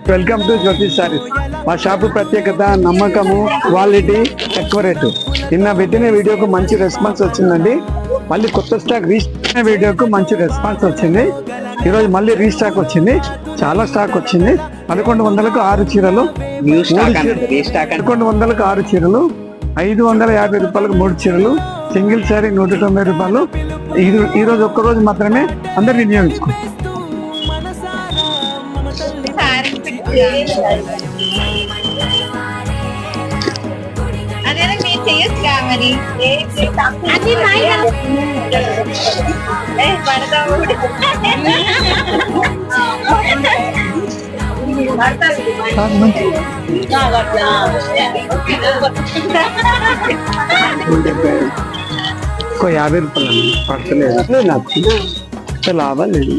Welcome to జ్యోతి సారీస్. మా shop ప్రత్యేకత నమ్మకము, క్వాలిటీ, తక్కువ రేటు. నిన్న పెట్టిన వీడియోకు మంచి రెస్పాన్స్ వచ్చిందండి. మళ్ళీ కొత్త స్టాక్ రీస్టాక్ వీడియోకు మంచి రెస్పాన్స్ వచ్చింది. ఈరోజు మళ్ళీ రీస్టాక్ వచ్చింది, చాలా స్టాక్ వచ్చింది. 1100కు 6 చీరలు, 1100కు 6 చీరలు, 550 రూపాయలకు 3 చీరలు, సింగిల్ శారీ 190 రూపాయలు. ఈరోజు ఒక్కరోజు మాత్రమే అందరు వినియోగించుకోండి. అదే మీరు చేయొచ్చు మరి ఇంకో 50 రూపాయలు పడతలేదు, నాకు లాభం లేదు.